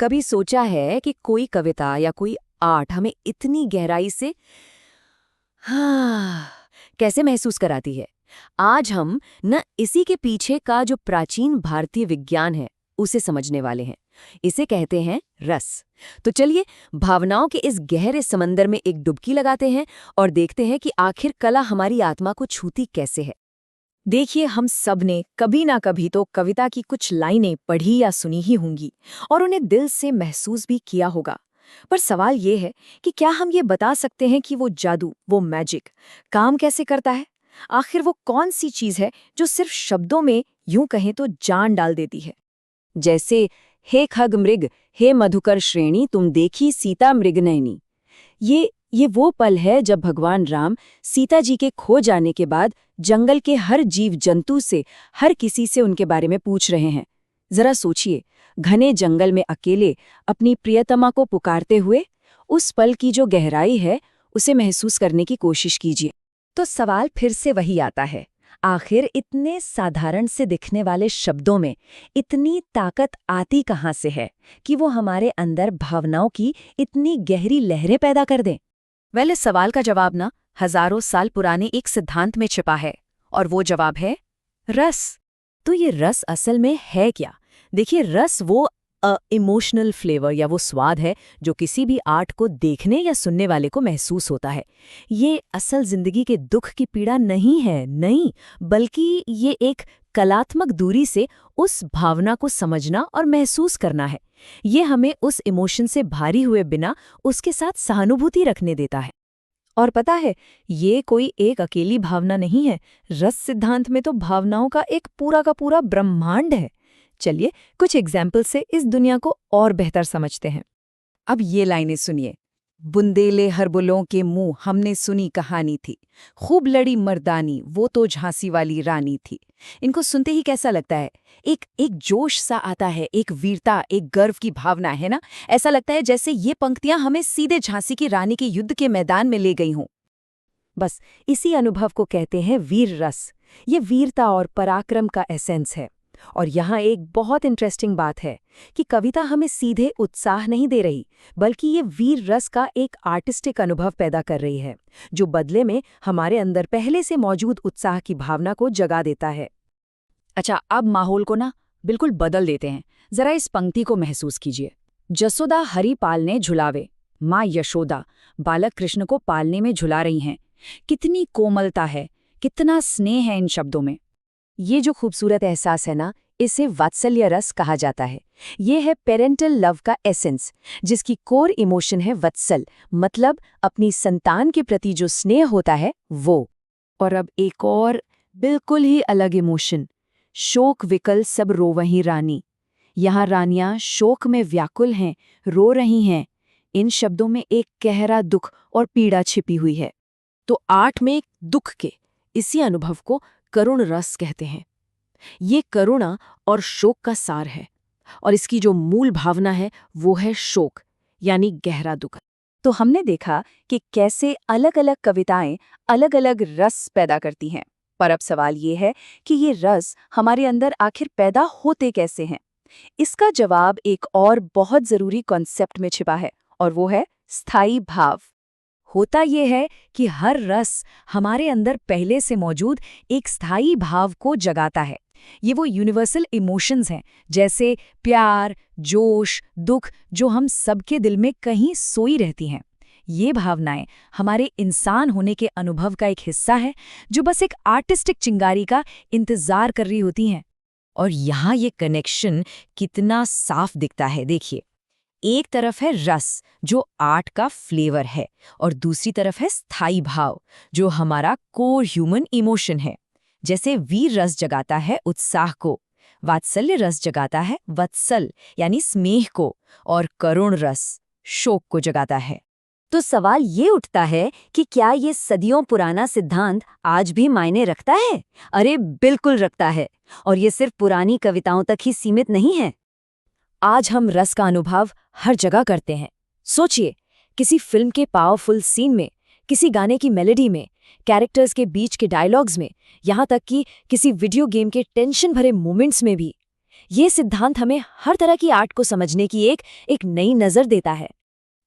कभी सोचा है कि कोई कविता या कोई आर्ट हमें इतनी गहराई से हाँ कैसे महसूस कराती है? आज हम न इसी के पीछे का जो प्राचीन भारतीय विज्ञान है उसे समझने वाले हैं। इसे कहते हैं रस। तो चलिए भावनाओं के इस गहरे समंदर में एक डुबकी लगाते हैं और देखते हैं कि आखिर कला हमारी आत्मा को छूती कैसे है। देखिए, हम सब ने कभी ना कभी तो कविता की कुछ लाइनें पढ़ी या सुनी ही होंगी और उन्हें दिल से महसूस भी किया होगा। पर सवाल ये है कि क्या हम ये बता सकते हैं कि वो जादू, वो मैजिक काम कैसे करता है? आखिर वो कौन सी चीज है जो सिर्फ शब्दों में, यूं कहें तो, जान डाल देती है? जैसे हे खग मृग, हे मधुकर श्रेणी, तुम देखी सीता मृग नयनी। ये वो पल है जब भगवान राम सीता जी के खो जाने के बाद जंगल के हर जीव जंतु से, हर किसी से उनके बारे में पूछ रहे हैं। जरा सोचिए, घने जंगल में अकेले अपनी प्रियतमा को पुकारते हुए उस पल की जो गहराई है उसे महसूस करने की कोशिश कीजिए। तो सवाल फिर से वही आता है, आखिर इतने साधारण से दिखने वाले शब्दों में इतनी ताकत आती कहाँ से है कि वो हमारे अंदर भावनाओं की इतनी गहरी लहरें पैदा कर दें? इस सवाल का जवाब ना हजारों साल पुराने एक सिद्धांत में छिपा है, और वो जवाब है रस। तो ये रस असल में है क्या? देखिए, रस वो इमोशनल फ्लेवर या वो स्वाद है जो किसी भी आर्ट को देखने या सुनने वाले को महसूस होता है। ये असल जिंदगी के दुख की पीड़ा नहीं है, नहीं, बल्कि ये एक कलात्मक दूरी से उस भावना को समझना और महसूस करना है। ये हमें उस इमोशन से भारी हुए बिना उसके साथ सहानुभूति रखने देता है। और पता है, ये कोई एक अकेली भावना नहीं है। रस सिद्धांत में तो भावनाओं का एक पूरा का पूरा ब्रह्मांड है। चलिए कुछ एग्जाम्पल से इस दुनिया को और बेहतर समझते हैं। अब ये लाइनें सुनिए। बुंदेले हरबुलों के मुंह हमने सुनी कहानी थी, खूब लड़ी मर्दानी वो तो झांसी वाली रानी थी। इनको सुनते ही कैसा लगता है? एक जोश सा आता है, एक वीरता, एक गर्व की भावना है ना। ऐसा लगता है जैसे ये पंक्तियां हमें सीधे झांसी की रानी के युद्ध के मैदान में ले गई हों। बस इसी अनुभव को कहते हैं वीर रस। ये वीरता और पराक्रम का एसेंस है। और यहाँ एक बहुत इंटरेस्टिंग बात है कि कविता हमें सीधे उत्साह नहीं दे रही, बल्कि ये वीर रस का एक आर्टिस्टिक अनुभव पैदा कर रही है, जो बदले में हमारे अंदर पहले से मौजूद उत्साह की भावना को जगा देता है। अच्छा, अब माहौल को ना बिल्कुल बदल देते हैं। जरा इस पंक्ति को महसूस कीजिए। जसोदा हरि पालने झुलावे, माँ यशोदा बालक कृष्ण को पालने में झुला रही हैं। कितनी कोमलता है, कितना स्नेह है इन शब्दों में। ये जो खूबसूरत एहसास है ना, इसे वात्सल्य रस कहा जाता है। ये है पेरेंटल लव का एसेंस, जिसकी कोर इमोशन है वत्सल, मतलब अपनी संतान के प्रति जो स्नेह होता है वो। और अब एक और बिल्कुल ही अलग इमोशन, शोक विकल सब रोवहीं रानी। यहाँ रानियां शोक में व्याकुल हैं, रो रही हैं। इन शब्दों में एक गहरा दुख और पीड़ा छिपी हुई है। तो आर्ट में दुख के इसी अनुभव को करुण रस कहते हैं। ये करुणा और शोक का सार है, और इसकी जो मूल भावना है वो है शोक, यानी गहरा दुख। तो हमने देखा कि कैसे अलग अलग कविताएं अलग अलग रस पैदा करती हैं, पर अब सवाल ये है कि ये रस हमारे अंदर आखिर पैदा होते कैसे हैं? इसका जवाब एक और बहुत जरूरी कॉन्सेप्ट में छिपा है, और वो है स्थायी भाव। होता ये है कि हर रस हमारे अंदर पहले से मौजूद एक स्थायी भाव को जगाता है। ये वो यूनिवर्सल इमोशंस हैं, जैसे प्यार, जोश, दुख, जो हम सबके दिल में कहीं सोई रहती हैं। ये भावनाएं हमारे इंसान होने के अनुभव का एक हिस्सा है, जो बस एक आर्टिस्टिक चिंगारी का इंतजार कर रही होती हैं। और यहाँ ये कनेक्शन कितना साफ दिखता है, देखिए। एक तरफ है रस, जो आर्ट का फ्लेवर है, और दूसरी तरफ है स्थायी भाव, जो हमारा कोर ह्यूमन इमोशन है। जैसे वीर रस जगाता है उत्साह को, वात्सल्य रस जगाता है वत्सल यानी स्नेह को, और करुण रस शोक को जगाता है। तो सवाल ये उठता है कि क्या ये सदियों पुराना सिद्धांत आज भी मायने रखता है? अरे बिल्कुल रखता है, और ये सिर्फ पुरानी कविताओं तक ही सीमित नहीं है। आज हम रस का अनुभव हर जगह करते हैं। सोचिए, किसी फिल्म के पावरफुल सीन में, किसी गाने की मेलोडी में, कैरेक्टर्स के बीच के डायलॉग्स में, यहाँ तक कि किसी वीडियो गेम के टेंशन भरे मोमेंट्स में भी। ये सिद्धांत हमें हर तरह की आर्ट को समझने की एक नई नज़र देता है।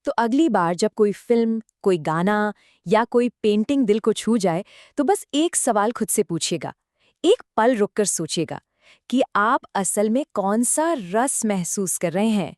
तो अगली बार जब कोई फिल्म, कोई गाना या कोई पेंटिंग दिल को छू जाए, तो बस एक सवाल खुद से पूछिएगा, एक पल रुककर सोचिएगा कि आप असल में कौन सा रस महसूस कर रहे हैं।